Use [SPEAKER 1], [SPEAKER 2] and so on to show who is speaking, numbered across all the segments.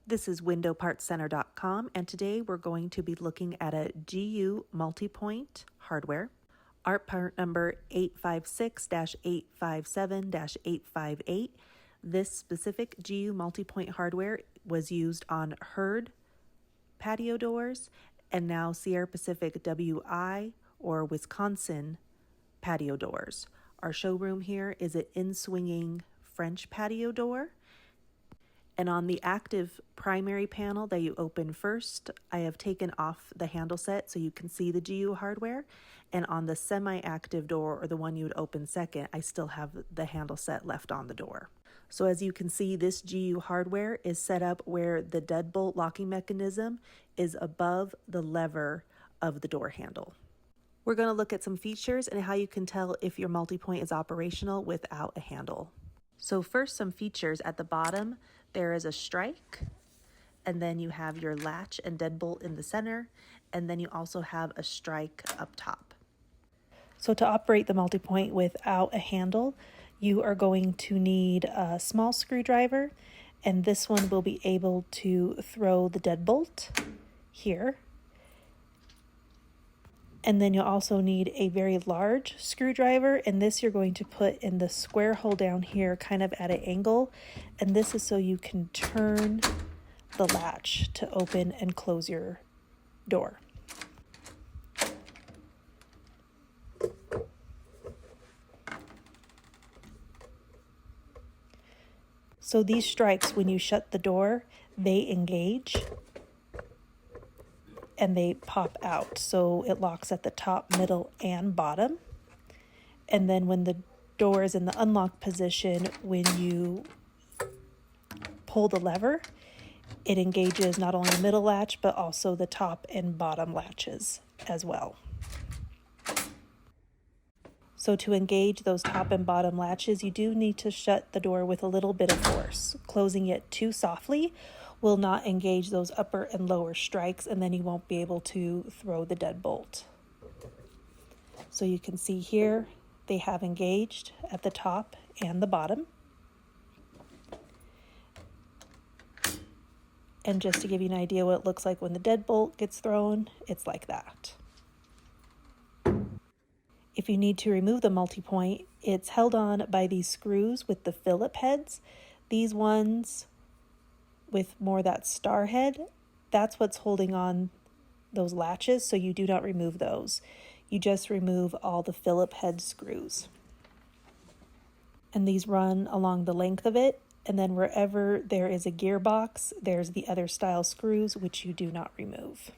[SPEAKER 1] This is windowpartscenter.com, and today we're going to be looking at a GU multi-point hardware. Our part number 856-857-858. This specific GU multi-point hardware was used on Hurd patio doors and now Sierra Pacific WI or Wisconsin patio doors. Our showroom here is an in-swinging French patio door. And on the active primary panel that you open first, I have taken off the handle set so you can see the GU hardware. And on the semi-active door, or the one you would open second, I still have the handle set left on the door. So as you can see, this GU hardware is set up where the deadbolt locking mechanism is above the lever of the door handle. We're going to look at some features and how you can tell if your multi-point is operational without a handle. So first, some features. At the bottom, there is a strike, and then you have your latch and deadbolt in the center, and then you also have a strike up top. So to operate the multi-point without a handle, you are going to need a small screwdriver, and this one will be able to throw the deadbolt here. And then you'll also need a very large screwdriver, and this you're going to put in the square hole down here, kind of at an angle. And this is so you can turn the latch to open and close your door. So these strikes, when you shut the door, they engage and they pop out. So it locks at the top, middle, and bottom. And then when the door is in the unlocked position, when you pull the lever, it engages not only the middle latch, but also the top and bottom latches as well. So to engage those top and bottom latches, you do need to shut the door with a little bit of force. Closing it too softly will not engage those upper and lower strikes, and then you won't be able to throw the deadbolt. So you can see here, they have engaged at the top and the bottom. And just to give you an idea what it looks like when the deadbolt gets thrown, it's like that. If you need to remove the multi-point, it's held on by these screws with the Phillip heads. These ones with more that star head, that's what's holding on those latches, so you do not remove those. You just remove all the Phillip head screws. And these run along the length of it, and then wherever there is a gearbox, there's the other style screws, which you do not remove.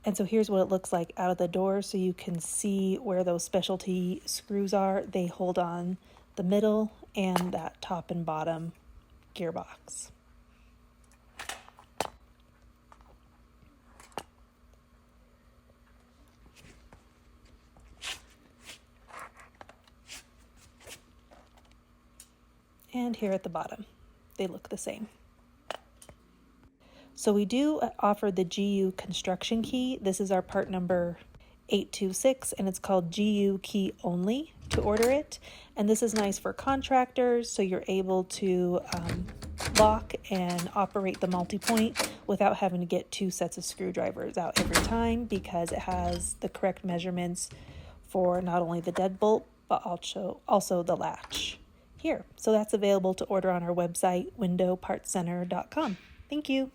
[SPEAKER 1] And so here's what it looks like out of the door, so you can see where those specialty screws are. They hold on the middle and that top and bottom gearbox. And here at the bottom, they look the same. So we do offer the GU construction key. This is our part number 826, and it's called GU key only to order it. And this is nice for contractors, so you're able to lock and operate the multi-point without having to get two sets of screwdrivers out every time, because it has the correct measurements for not only the deadbolt, but also the latch here. So that's available to order on our website, windowpartscenter.com. Thank you.